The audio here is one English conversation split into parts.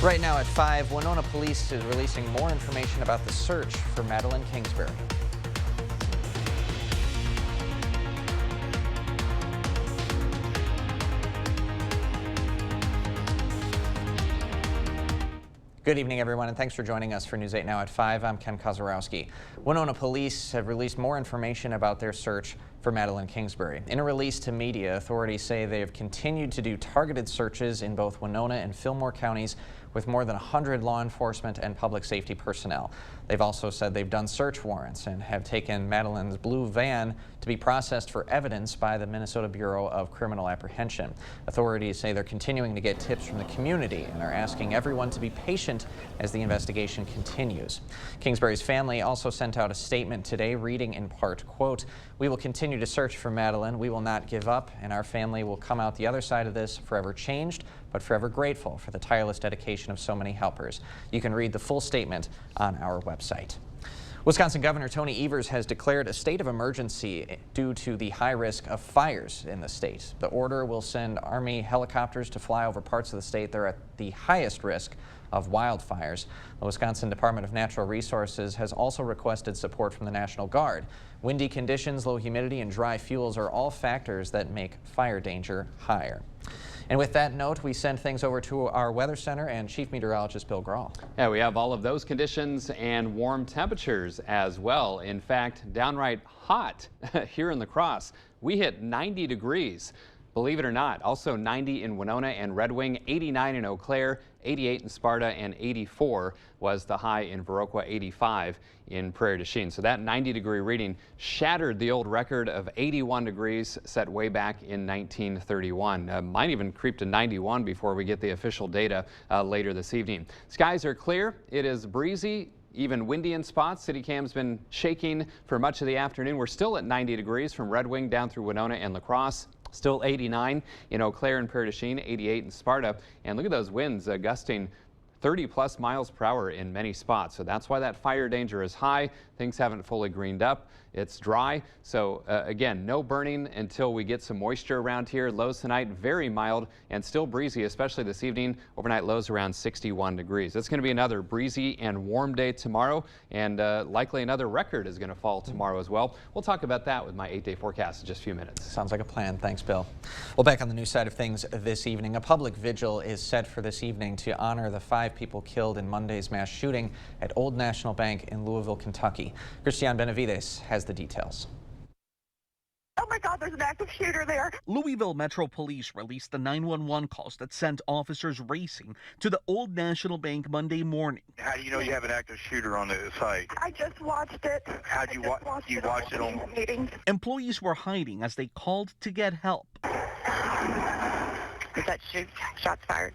Right now at 5, Winona Police is releasing more information about the search for Madeline Kingsbury. Good evening, everyone, and thanks for joining us for News 8 Now at 5. I'm Ken Kozarowski. Winona Police have released more information about their search for Madeline Kingsbury. In a release to media, authorities say they have continued to do targeted searches in both Winona and Fillmore counties with more than 100 law enforcement and public safety personnel. They've also said they've done search warrants and have taken Madeline's blue van to be processed for evidence by the Minnesota Bureau of Criminal Apprehension. Authorities say they're continuing to get tips from the community and are asking everyone to be patient as the investigation continues. Kingsbury's family also sent out a statement today reading in part, quote, "We will continue to search for Madeline. We will not give up, and our family will come out the other side of this forever changed, but forever grateful for the tireless dedication of so many helpers." You can read the full statement on our website. Wisconsin Governor Tony Evers has declared a state of emergency due to the high risk of fires in the state. The order will send Army helicopters to fly over parts of the state that are at the highest risk of wildfires. The Wisconsin Department of Natural Resources has also requested support from the National Guard. Windy conditions, low humidity, and dry fuels are all factors that make fire danger higher. And with that note, we send things over to our weather center and Chief Meteorologist Bill Grahl. Yeah, we have all of those conditions and warm temperatures as well. In fact, downright hot here in La Crosse. We hit 90 degrees. Believe it or not, also 90 in Winona and Red Wing, 89 in Eau Claire, 88 in Sparta, and 84 was the high in Viroqua, 85 in Prairie du Chien. So that 90-degree reading shattered the old record of 81 degrees set way back in 1931. Might even creep to 91 before we get the official data later this evening. Skies are clear. It is breezy, even windy in spots. City Cam's been shaking for much of the afternoon. We're still at 90 degrees from Red Wing down through Winona and La Crosse. Still 89 in Eau Claire and Prairie du Chien, 88 in Sparta. And look at those winds gusting 30+ miles per hour in many spots. So that's why that fire danger is high. Things haven't fully greened up. It's dry. So again, no burning until we get some moisture around here. Lows tonight very mild and still breezy, especially this evening. Overnight lows around 61 degrees. It's going to be another breezy and warm day tomorrow, and likely another record is going to fall tomorrow as well. We'll talk about that with my 8-day forecast in just a few minutes. Sounds like a plan. Thanks, Bill. Well, back on the news side of things this evening, a public vigil is set for this evening to honor the 5 people killed in Monday's mass shooting at Old National Bank in Louisville, Kentucky. Christian Benavides has the details. Oh my God, there's an active shooter there. Louisville Metro Police released the 911 calls that sent officers racing to the Old National Bank Monday morning. How do you know you have an active shooter on the site? I just watched it. How'd you watch? You watched it on meetings. Employees were hiding as they called to get help. Is that shots fired?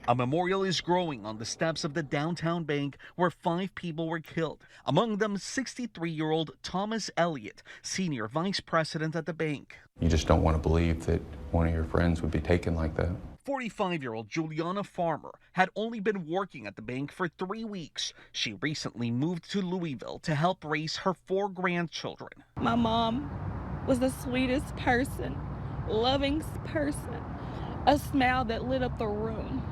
A memorial is growing on the steps of the downtown bank where 5 people were killed. Among them, 63-year-old Thomas Elliott, senior vice president at the bank. You just don't want to believe that one of your friends would be taken like that. 45-year-old Juliana Farmer had only been working at the bank for 3 weeks. She recently moved to Louisville to help raise her 4 grandchildren. My mom was the sweetest person, loving person, a smile that lit up the room.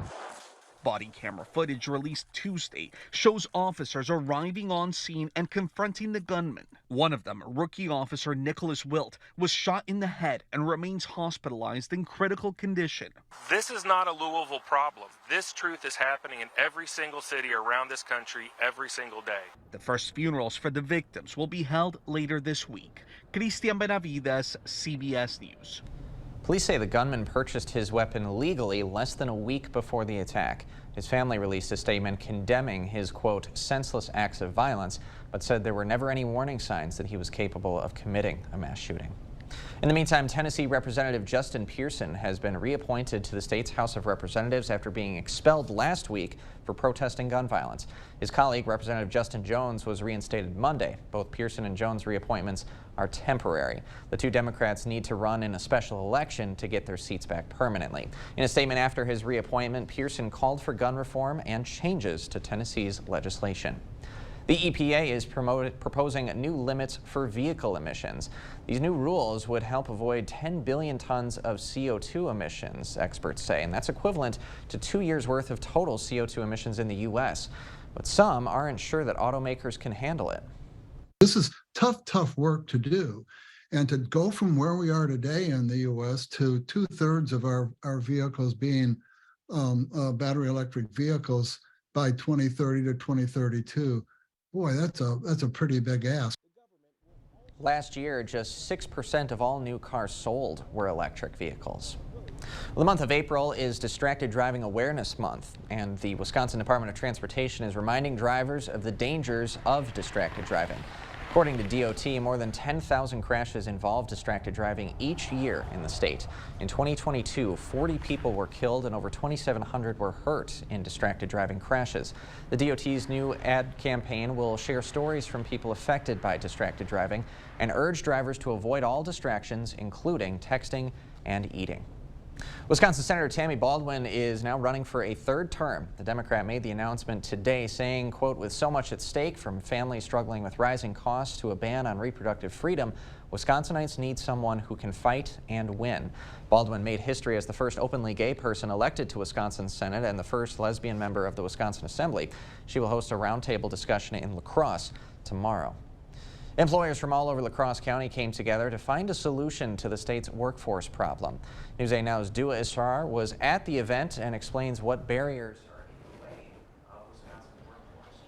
Body camera footage released Tuesday shows officers arriving on scene and confronting the gunman. One of them, rookie officer Nicholas Wilt, was shot in the head and remains hospitalized in critical condition. This is not a Louisville problem. This truth is happening in every single city around this country every single day. The first funerals for the victims will be held later this week. Christian Benavides, CBS News. Police say the gunman purchased his weapon legally less than a week before the attack. His family released a statement condemning his, quote, senseless acts of violence, but said there were never any warning signs that he was capable of committing a mass shooting. In the meantime, Tennessee Representative Justin Pearson has been reappointed to the state's House of Representatives after being expelled last week for protesting gun violence. His colleague, Representative Justin Jones, was reinstated Monday. Both Pearson and Jones' reappointments are temporary. The 2 Democrats need to run in a special election to get their seats back permanently. In a statement after his reappointment, Pearson called for gun reform and changes to Tennessee's legislation. The EPA is proposing new limits for vehicle emissions. These new rules would help avoid 10 billion tons of CO2 emissions, experts say, and that's equivalent to 2 years' worth of total CO2 emissions in the U.S. But some aren't sure that automakers can handle it. This is tough work to do. And to go from where we are today in the U.S. to 2/3 of our vehicles being battery electric vehicles by 2030 to 2032, boy, that's a pretty big ask. Last year, just 6% of all new cars sold were electric vehicles. Well, the month of April is Distracted Driving Awareness Month, and the Wisconsin Department of Transportation is reminding drivers of the dangers of distracted driving. According to DOT, more than 10,000 crashes involve distracted driving each year in the state. In 2022, 40 people were killed and over 2,700 were hurt in distracted driving crashes. The DOT's new ad campaign will share stories from people affected by distracted driving and urge drivers to avoid all distractions, including texting and eating. Wisconsin Senator Tammy Baldwin is now running for a third term. The Democrat made the announcement today saying, quote, with so much at stake from families struggling with rising costs to a ban on reproductive freedom, Wisconsinites need someone who can fight and win. Baldwin made history as the first openly gay person elected to Wisconsin's Senate and the first lesbian member of the Wisconsin Assembly. She will host a roundtable discussion in La Crosse tomorrow. Employers from all over La Crosse County came together to find a solution to the state's workforce problem. News 8 Now's Dua Israr was at the event and explains what barriers are in the way of Wisconsin's workforce.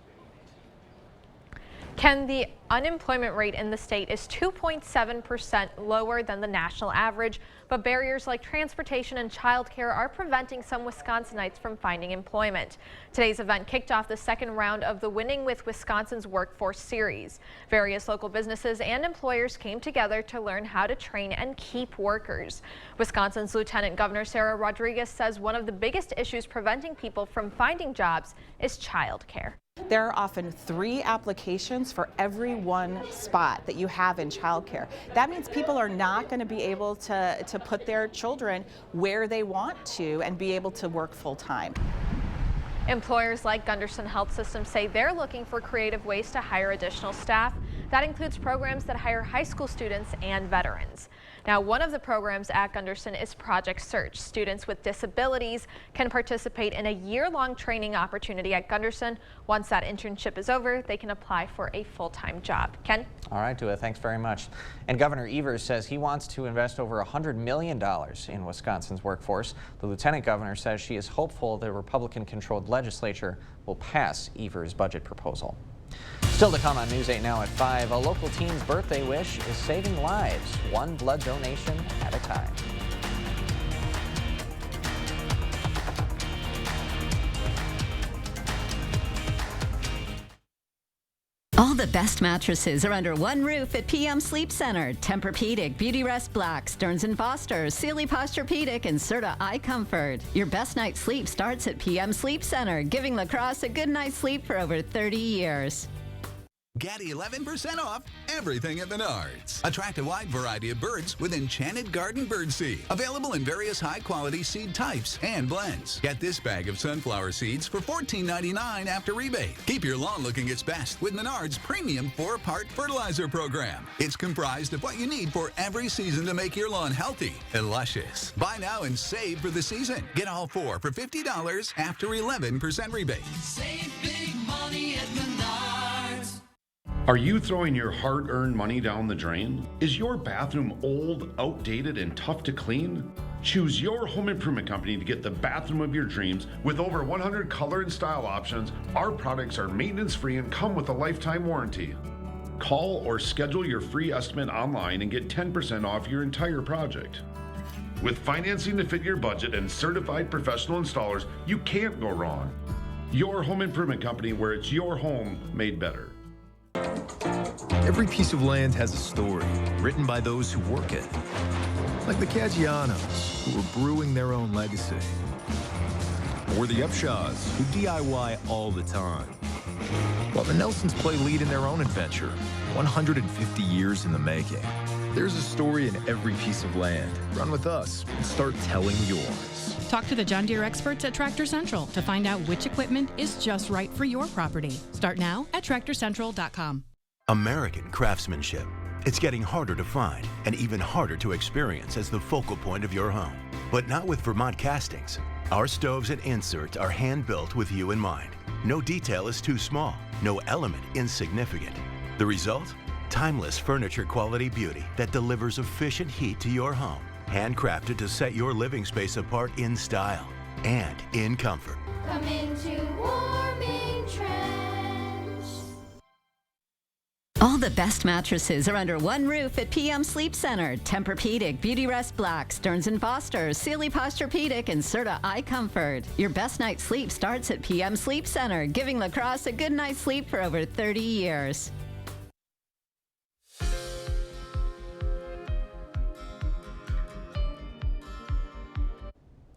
Ken, the unemployment rate in the state is 2.7% lower than the national average, but barriers like transportation and childcare are preventing some Wisconsinites from finding employment. Today's event kicked off the second round of the Winning with Wisconsin's Workforce series. Various local businesses and employers came together to learn how to train and keep workers. Wisconsin's Lieutenant Governor Sarah Rodriguez says one of the biggest issues preventing people from finding jobs is childcare. There are often 3 applications for every 1 spot that you have in childcare. That means people are not going to be able to put their children where they want to and be able to work full time. Employers like Gunderson Health System say they're looking for creative ways to hire additional staff. That includes programs that hire high school students and veterans. Now, one of the programs at Gunderson is Project Search. Students with disabilities can participate in a year-long training opportunity at Gunderson. Once that internship is over, they can apply for a full-time job. Ken? All right, Dua, thanks very much. And Governor Evers says he wants to invest over $100 million in Wisconsin's workforce. The Lieutenant Governor says she is hopeful the Republican-controlled legislature will pass Evers' budget proposal. Still to come on News 8 Now at 5, a local teen's birthday wish is saving lives, one blood donation at a time. All the best mattresses are under one roof at PM Sleep Center. Tempur-Pedic, Beautyrest Black, Stearns & Foster, Sealy Posturepedic, and Serta Eye Comfort. Your best night's sleep starts at PM Sleep Center, giving La Crosse a good night's sleep for over 30 years. Get 11% off everything at Menards. Attract a wide variety of birds with Enchanted Garden Bird Seed. Available in various high-quality seed types and blends. Get this bag of sunflower seeds for $14.99 after rebate. Keep your lawn looking its best with Menards' premium 4-part fertilizer program. It's comprised of what you need for every season to make your lawn healthy and luscious. Buy now and save for the season. Get all 4 for $50 after 11% rebate. Save big money at Menards. Are you throwing your hard-earned money down the drain? Is your bathroom old, outdated, and tough to clean? Choose your home improvement company to get the bathroom of your dreams. With over 100 color and style options, our products are maintenance-free and come with a lifetime warranty. Call or schedule your free estimate online and get 10% off your entire project. With financing to fit your budget and certified professional installers, you can't go wrong. Your home improvement company, where it's your home made better. Every piece of land has a story written by those who work it. Like the Caggianos, who are brewing their own legacy. Or the Upshaws, who DIY all the time. While the Nelsons play lead in their own adventure, 150 years in the making. There's a story in every piece of land. Run with us and start telling yours. Talk to the John Deere experts at Tractor Central to find out which equipment is just right for your property. Start now at TractorCentral.com. American craftsmanship. It's getting harder to find and even harder to experience as the focal point of your home. But not with Vermont Castings. Our stoves and inserts are hand-built with you in mind. No detail is too small, no element insignificant. The result? Timeless furniture quality beauty that delivers efficient heat to your home. Handcrafted to set your living space apart in style and in comfort. Come into Warming Trends. All the best mattresses are under one roof at PM Sleep Center. Tempur-Pedic, Beautyrest Black, Stearns & Foster, Sealy Posturepedic, and Serta iComfort. Your best night's sleep starts at PM Sleep Center, giving La Crosse a good night's sleep for over 30 years.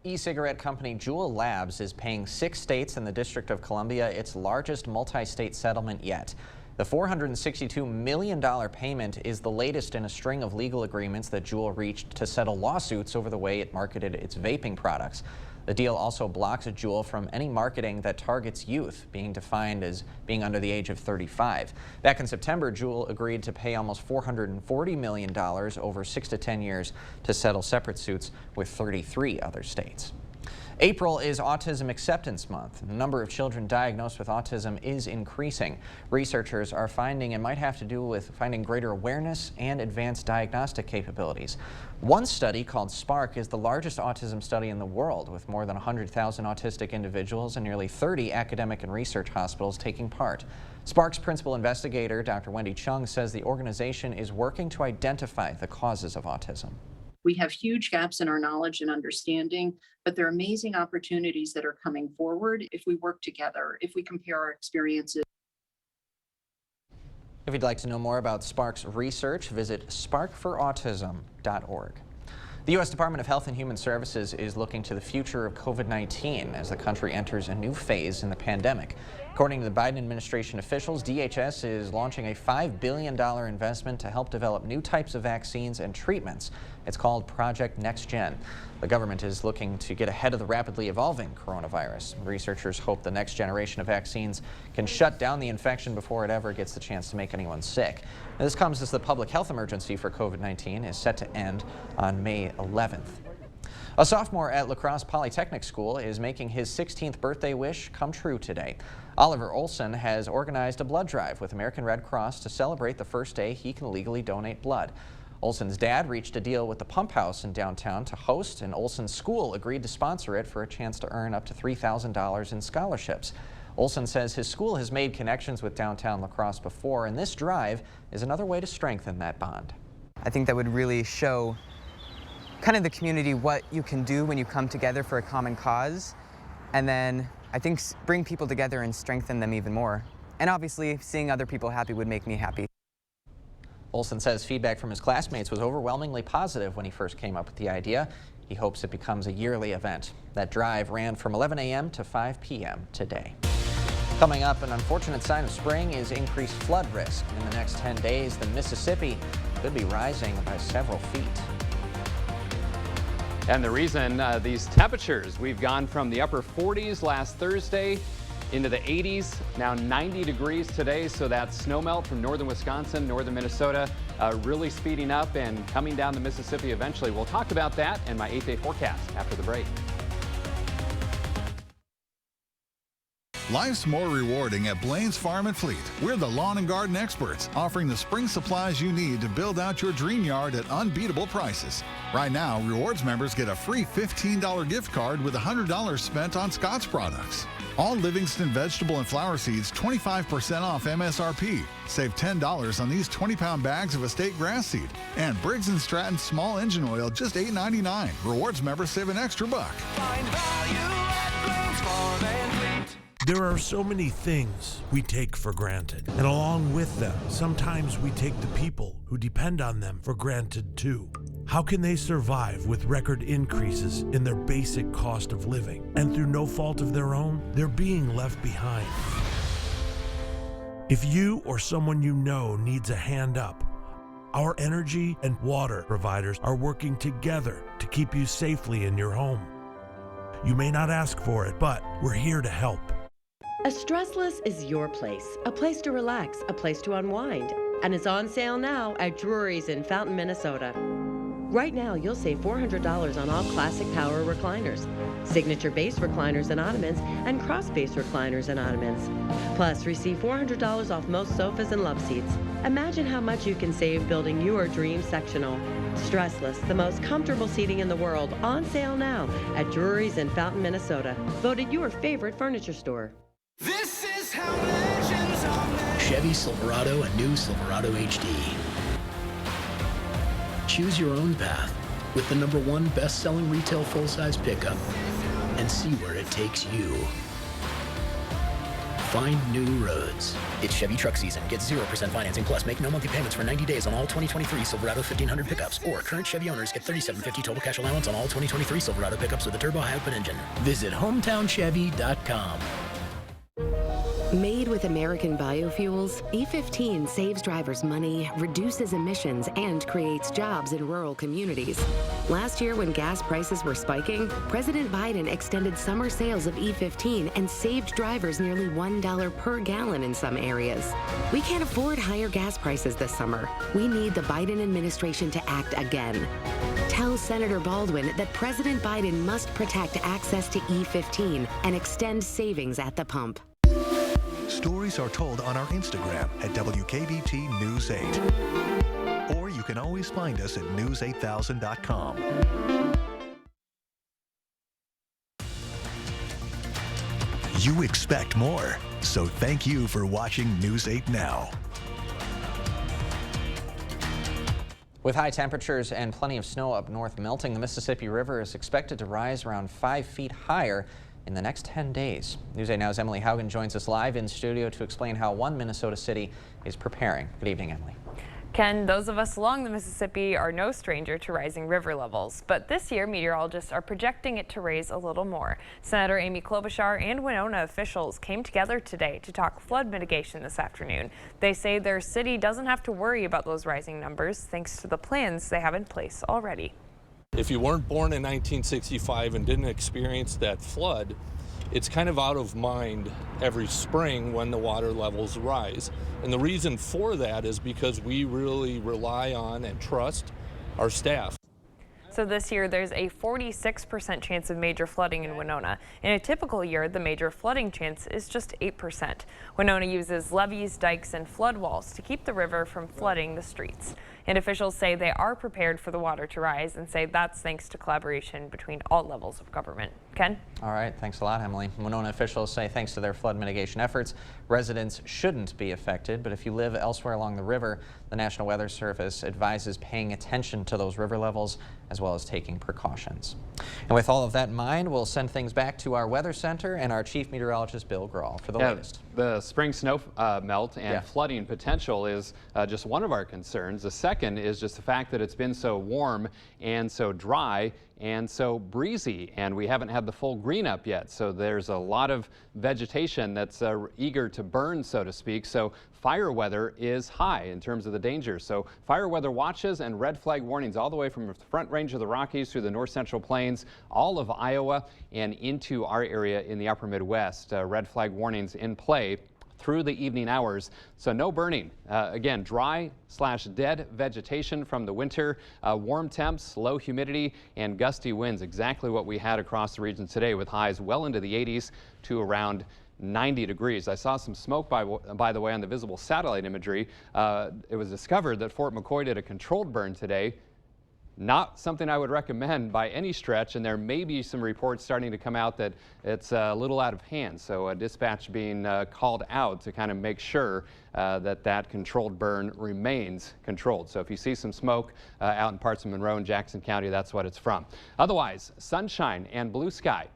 E-cigarette company Juul Labs is paying 6 states and the District of Columbia its largest multi-state settlement yet. The $462 million payment is the latest in a string of legal agreements that Juul reached to settle lawsuits over the way it marketed its vaping products. The deal also blocks Juul from any marketing that targets youth, being defined as being under the age of 35. Back in September, Juul agreed to pay almost $440 million over 6 to 10 years to settle separate suits with 33 other states. April is Autism Acceptance Month. The number of children diagnosed with autism is increasing. Researchers are finding it might have to do with finding greater awareness and advanced diagnostic capabilities. One study called SPARK is the largest autism study in the world, with more than 100,000 autistic individuals and nearly 30 academic and research hospitals taking part. SPARK's principal investigator, Dr. Wendy Chung, says the organization is working to identify the causes of autism. We have huge gaps in our knowledge and understanding, but there are amazing opportunities that are coming forward if we work together, if we compare our experiences. If you'd like to know more about SPARK's research, visit sparkforautism.org. The U.S. Department of Health and Human Services is looking to the future of COVID-19 as the country enters a new phase in the pandemic. According to the Biden administration officials, DHS is launching a $5 billion investment to help develop new types of vaccines and treatments. It's called Project NextGen. The government is looking to get ahead of the rapidly evolving coronavirus. Researchers hope the next generation of vaccines can shut down the infection before it ever gets the chance to make anyone sick. Now, this comes as the public health emergency for COVID-19 is set to end on May 11th. A sophomore at La Crosse Polytechnic School is making his 16th birthday wish come true today. Oliver Olson has organized a blood drive with American Red Cross to celebrate the first day he can legally donate blood. Olson's dad reached a deal with the Pump House in downtown to host, and Olson's school agreed to sponsor it for a chance to earn up to $3,000 in scholarships. Olson says his school has made connections with downtown La Crosse before, and this drive is another way to strengthen that bond. I think that would really show kind of the community what you can do when you come together for a common cause, and then I think bring people together and strengthen them even more. And obviously, seeing other people happy would make me happy. Olson says feedback from his classmates was overwhelmingly positive when he first came up with the idea. He hopes it becomes a yearly event. That drive ran from 11 a.m. to 5 p.m. today. Coming up, an unfortunate sign of spring is increased flood risk. In the next 10 days, the Mississippi could be rising by several feet. And the reason these temperatures, we've gone from the upper 40s last Thursday into the 80s, now 90 degrees today. So that snowmelt from northern Wisconsin, northern Minnesota, really speeding up and coming down the Mississippi eventually. We'll talk about that and my 8-day forecast after the break. Life's more rewarding at Blaine's Farm and Fleet. We're the lawn and garden experts, offering the spring supplies you need to build out your dream yard at unbeatable prices. Right now, Rewards members get a free $15 gift card with $100 spent on Scotts products. All Livingston vegetable and flower seeds 25% off MSRP. Save $10 on these 20-pound bags of estate grass seed. And Briggs & Stratton small engine oil just $8.99. Rewards members save an extra buck. Find value at Blaine's Farm and Fleet. There are so many things we take for granted, and along with them, sometimes we take the people who depend on them for granted too. How can they survive with record increases in their basic cost of living, and through no fault of their own, they're being left behind? If you or someone you know needs a hand up, Our energy and water providers are working together to keep you safely in your home. You may not ask for it, but we're here to help. A Stressless is your place, a place to relax, a place to unwind, and it's on sale now at Drury's in Fountain, Minnesota. Right now, you'll save $400 on all classic power recliners, signature base recliners and ottomans, and cross base recliners and ottomans. Plus, receive $400 off most sofas and love seats. Imagine how much you can save building your dream sectional. Stressless, the most comfortable seating in the world, on sale now at Drury's in Fountain, Minnesota. Voted your favorite furniture store. This is how legends are made. Chevy Silverado and new Silverado HD. Choose your own path with the #1 best-selling retail full-size pickup and see where it takes you. Find new roads. It's Chevy truck season. Get 0% financing plus make no monthly payments for 90 days on all 2023 Silverado 1500 pickups. Or current Chevy owners get $3,750 total cash allowance on all 2023 Silverado pickups with a turbo high-output engine. Visit hometownchevy.com. Made with American biofuels, E15 saves drivers money, reduces emissions, and creates jobs in rural communities. Last year, when gas prices were spiking, President Biden extended summer sales of E15 and saved drivers nearly $1 per gallon in some areas. We can't afford higher gas prices this summer. We need the Biden administration to act again. Tell Senator Baldwin that President Biden must protect access to E15 and extend savings at the pump. Stories are told on our Instagram at WKBT News 8. Or you can always find us at news8000.com. You expect more, so thank you for watching News 8 Now. With high temperatures and plenty of snow up north melting, the Mississippi River is expected to rise around 5 feet higher in the next 10 days. News 8 Now's Emily Haugen joins us live in studio to explain how one Minnesota city is preparing. Good evening, Emily. Ken, those of us along the Mississippi are no stranger to rising river levels, but this year meteorologists are projecting it to raise a little more. Senator Amy Klobuchar and Winona officials came together today to talk flood mitigation this afternoon. They say their city doesn't have to worry about those rising numbers thanks to the plans they have in place already. If you weren't born in 1965 and didn't experience that flood, it's kind of out of mind every spring when the water levels rise. And the reason for that is because we really rely on and trust our staff. So this year, there's a 46% chance of major flooding in Winona. In a typical year, the major flooding chance is just 8%. Winona uses levees, dikes, and flood walls to keep the river from flooding the streets. And officials say they are prepared for the water to rise and say that's thanks to collaboration between all levels of government. Ken? All right, thanks a lot, Emily. Winona officials say thanks to their flood mitigation efforts, residents shouldn't be affected, but if you live elsewhere along the river, the National Weather Service advises paying attention to those river levels as well as taking precautions. And with all of that in mind, we'll send things back to our weather center and our chief meteorologist, Bill Grahl, for the latest. The spring snow melt and flooding potential is just one of our concerns. The second is just the fact that it's been so warm and so dry and so breezy, and we haven't had the full green up yet. So there's a lot of vegetation that's eager to burn, so to speak. So fire weather is high in terms of the danger. So fire weather watches and red flag warnings all the way from the front range of the Rockies through the north central plains, all of Iowa, and into our area in the upper Midwest. Red flag warnings in play through the evening hours. So no burning. Again, dry/dead vegetation from the winter, warm temps, low humidity, and gusty winds. Exactly what we had across the region today, with highs well into the 80s to around 90 degrees. I saw some smoke, by the way, on the visible satellite imagery. It was discovered that Fort McCoy did a controlled burn today. Not something I would recommend by any stretch, and there may be some reports starting to come out that it's a little out of hand. So a dispatch being called out to kind of make sure that controlled burn remains controlled. So if you see some smoke out in parts of Monroe and Jackson County, that's what it's from. Otherwise, sunshine and blue sky.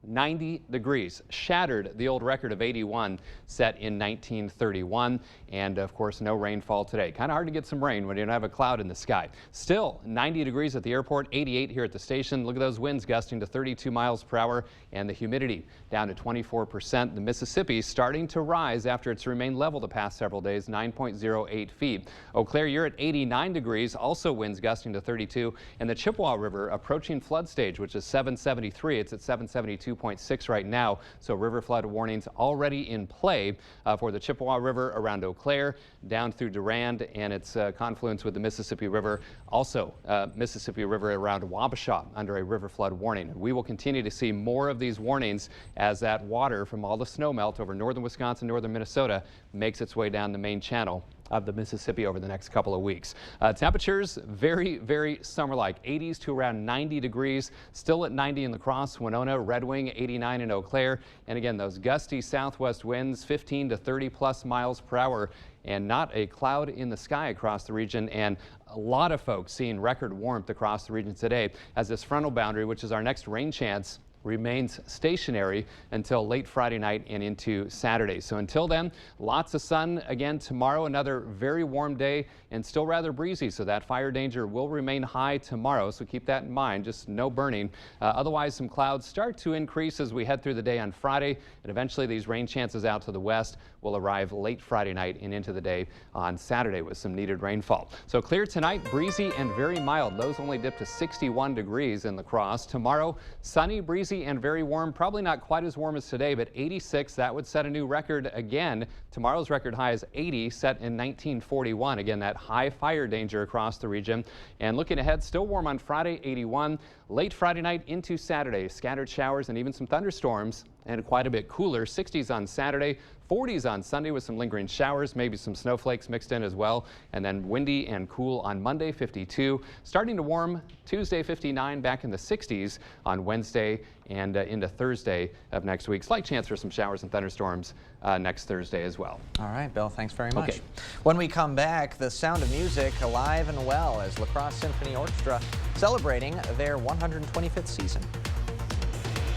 90 degrees, shattered the old record of 81 set in 1931. And of course, no rainfall today. Kind of hard to get some rain when you don't have a cloud in the sky. Still 90 degrees at the airport, 88 here at the station. Look at those winds gusting to 32 miles per hour, and the humidity down to 24%. The Mississippi starting to rise after it's remained level the past several days, 9.08 feet. Eau Claire, you're at 89 degrees, also winds gusting to 32, and the Chippewa River approaching flood stage, which is 773. It's at 772.6 right now, so river flood warnings already in play for the Chippewa River around Eau Claire, down through Durand and its confluence with the Mississippi River. Also, Mississippi River around Wabasha under a river flood warning. We will continue to see more of these warnings as that water from all the snow melt over northern Wisconsin, northern Minnesota makes its way down the main channel of the Mississippi over the next couple of weeks. Temperatures very, very summer-like, 80s to around 90 degrees, still at 90 in La Crosse, Winona, Red Wing, 89 in Eau Claire. And again, those gusty southwest winds, 15 to 30 plus miles per hour, and not a cloud in the sky across the region. And a lot of folks seeing record warmth across the region today as this frontal boundary, which is our next rain chance, remains stationary until late Friday night and into Saturday. So until then, lots of sun again tomorrow, another very warm day and still rather breezy. So that fire danger will remain high tomorrow. So keep that in mind, just no burning. Otherwise, some clouds start to increase as we head through the day on Friday. And eventually these rain chances out to the west will arrive late Friday night and into the day on Saturday with some needed rainfall. So clear tonight, breezy and very mild. Lows only dip to 61 degrees in La Crosse. Tomorrow, sunny, breezy, and very warm. Probably not quite as warm as today, but 86. That would set a new record again. Tomorrow's record high is 80, set in 1941. Again, that high fire danger across the region. And looking ahead, still warm on Friday, 81. Late Friday night into Saturday, scattered showers and even some thunderstorms, and quite a bit cooler. 60s on Saturday, 40s on Sunday with some lingering showers, maybe some snowflakes mixed in as well. And then windy and cool on Monday, 52. Starting to warm Tuesday, 59, back in the 60s on Wednesday and into Thursday of next week. Slight chance for some showers and thunderstorms next Thursday as well. All right, Bill, thanks very much. Okay. When we come back, the sound of music alive and well as La Crosse Symphony Orchestra celebrating their 125th season.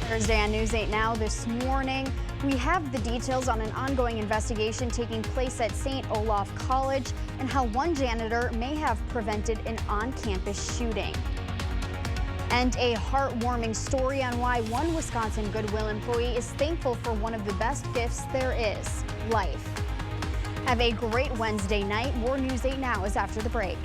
Thursday on News 8 Now this morning, we have the details on an ongoing investigation taking place at St. Olaf College and how one janitor may have prevented an on-campus shooting. And a heartwarming story on why one Wisconsin Goodwill employee is thankful for one of the best gifts there is, life. Have a great Wednesday night. More News 8 Now is after the break.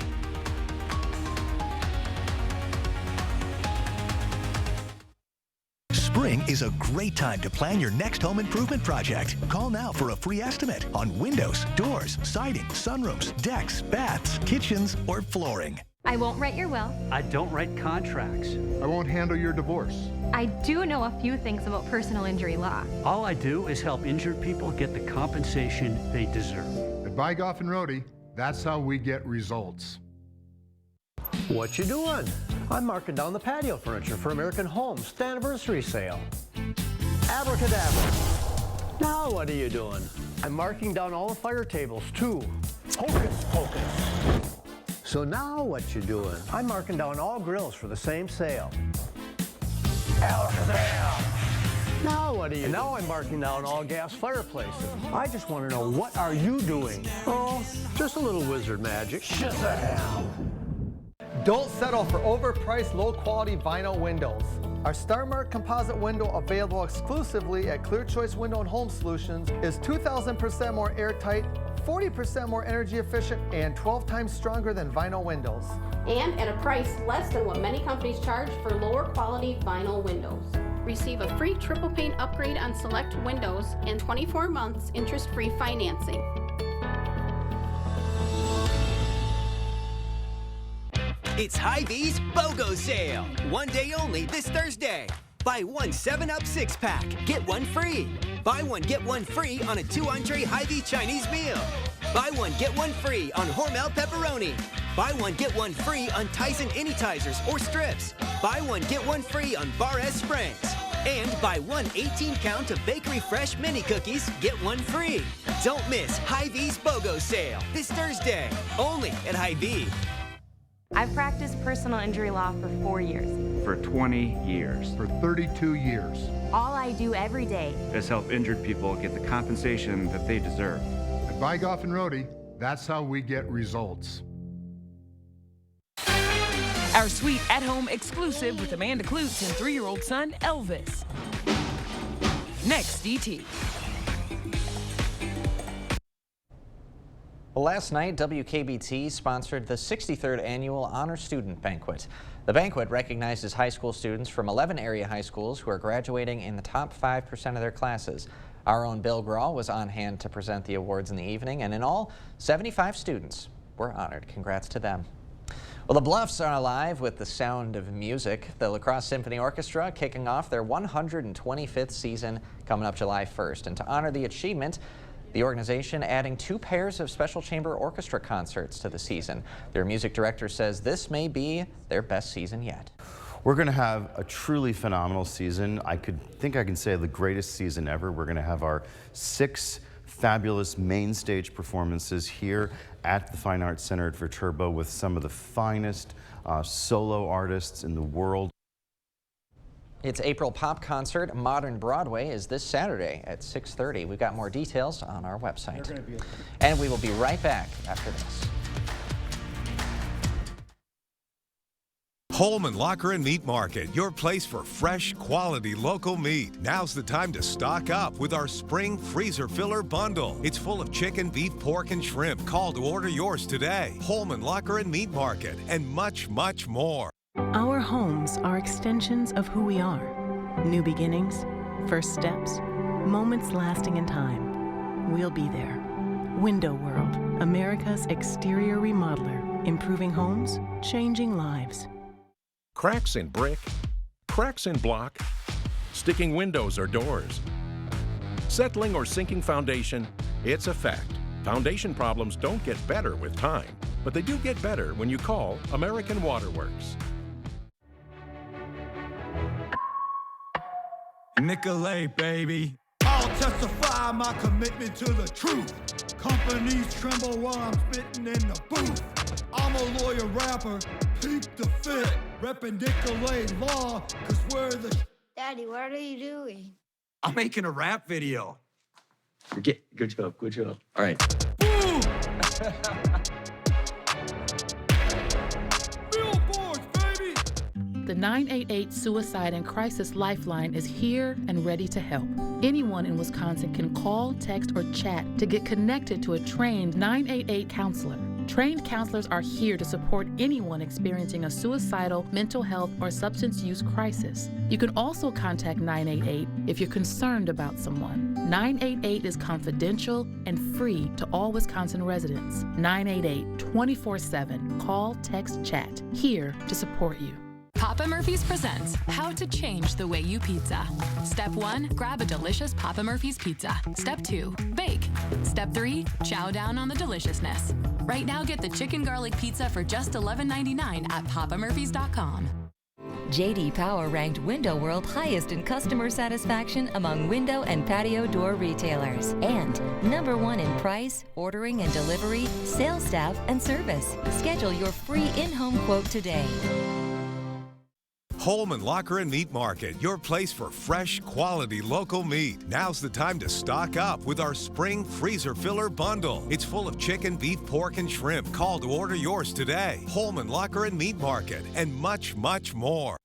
Spring is a great time to plan your next home improvement project. Call now for a free estimate on windows, doors, siding, sunrooms, decks, baths, kitchens, or flooring. I won't write your will. I don't write contracts. I won't handle your divorce. I do know a few things about personal injury law. All I do is help injured people get the compensation they deserve. At Bygoff and Rohde, that's how we get results. What you doing? I'm marking down the patio furniture for American Homes, the anniversary sale. Abracadabra. Now what are you doing? I'm marking down all the fire tables too. Hocus pocus. So now what you doing? I'm marking down all grills for the same sale. Alakazam. Now what are you doing? Now I'm marking down all gas fireplaces. I just want to know, what are you doing? Oh, just a little wizard magic. Shazam! Don't settle for overpriced, low-quality vinyl windows. Our StarMark composite window, available exclusively at Clear Choice Window and Home Solutions, is 2,000% more airtight, 40% more energy efficient, and 12 times stronger than vinyl windows. And at a price less than what many companies charge for lower quality vinyl windows. Receive a free triple pane upgrade on select windows and 24 months interest-free financing. It's Hy-Vee's BOGO sale. One day only this Thursday. Buy one 7-Up 6-pack, get one free. Buy one, get one free on a 2-entree Hy-Vee Chinese meal. Buy one, get one free on Hormel pepperoni. Buy one, get one free on Tyson Anytizers or strips. Buy one, get one free on Bar S Springs. And buy one 18-count of Bakery Fresh mini cookies, get one free. Don't miss Hy-Vee's BOGO sale this Thursday, only at Hy-Vee. I've practiced personal injury law for 4 years. For 20 years. For 32 years. All I do every day Has helped injured people get the compensation that they deserve. At Vigoff and Rohde, that's how we get results. Our sweet at-home exclusive with Amanda Klutz and 3-year-old son, Elvis. Next, DT. Well, last night, WKBT sponsored the 63rd Annual Honor Student Banquet. The banquet recognizes high school students from 11 area high schools who are graduating in the top 5% of their classes. Our own Bill Grawl was on hand to present the awards in the evening, and in all, 75 students were honored. Congrats to them. Well, the Bluffs are alive with the sound of music. The La Crosse Symphony Orchestra kicking off their 125th season coming up July 1st. And to honor the achievement, the organization adding 2 pairs of special chamber orchestra concerts to the season. Their music director says this may be their best season yet. We're going to have a truly phenomenal season. I can say the greatest season ever. We're going to have our 6 fabulous main stage performances here at the Fine Arts Center at Viterbo with some of the finest solo artists in the world. Its April pop concert, Modern Broadway, is this Saturday at 6:30. We've got more details on our website. And we will be right back after this. Holman Locker and Meat Market, your place for fresh, quality local meat. Now's the time to stock up with our spring freezer filler bundle. It's full of chicken, beef, pork, and shrimp. Call to order yours today. Holman Locker and Meat Market, and much, much more. Our homes are extensions of who we are. New beginnings, first steps, moments lasting in time. We'll be there. Window World, America's exterior remodeler, improving homes, changing lives. Cracks in brick, cracks in block, sticking windows or doors. Settling or sinking foundation, it's a fact. Foundation problems don't get better with time, but they do get better when you call American Waterworks. Nicolay, baby. I'll testify my commitment to the truth. Companies tremble while I'm spitting in the booth. I'm a lawyer rapper, peep the fit. Reppin' Nicolay law, cause we're the... Daddy, what are you doing? I'm making a rap video. Good job, good job. All right. Boom! The 988 Suicide and Crisis Lifeline is here and ready to help. Anyone in Wisconsin can call, text, or chat to get connected to a trained 988 counselor. Trained counselors are here to support anyone experiencing a suicidal, mental health, or substance use crisis. You can also contact 988 if you're concerned about someone. 988 is confidential and free to all Wisconsin residents. 988 24/7. Call, text, chat. Here to support you. Papa Murphy's presents How to Change the Way You Pizza. Step 1, grab a delicious Papa Murphy's pizza. Step 2, bake. Step 3, chow down on the deliciousness. Right now, get the chicken garlic pizza for just $11.99 at papamurphys.com. J.D. Power ranked Window World highest in customer satisfaction among window and patio door retailers. And #1 in price, ordering and delivery, sales staff, and service. Schedule your free in-home quote today. Holman Locker and Meat Market, your place for fresh, quality local meat. Now's the time to stock up with our spring freezer filler bundle. It's full of chicken, beef, pork, and shrimp. Call to order yours today. Holman Locker and Meat Market, and much, much more.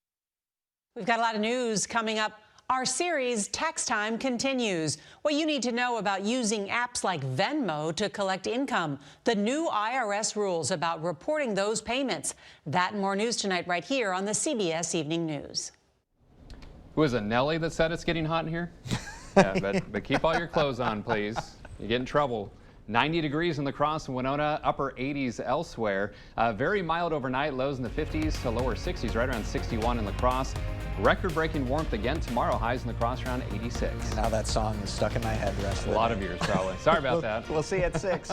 We've got a lot of news coming up. Our series, Tax Time, continues. What you need to know about using apps like Venmo to collect income, the new IRS rules about reporting those payments. That and more news tonight right here on the CBS Evening News. Was it Nelly that said it's getting hot in here? Yeah, but keep all your clothes on, please. You get in trouble. 90 degrees in La Crosse and Winona, upper 80s elsewhere. Very mild overnight, lows in the 50s to lower 60s, right around 61 in La Crosse. Record-breaking warmth again tomorrow, highs in La Crosse around 86. Now that song is stuck in my head the rest of the day. A lot of years, probably. Sorry about that. We'll see you at 6.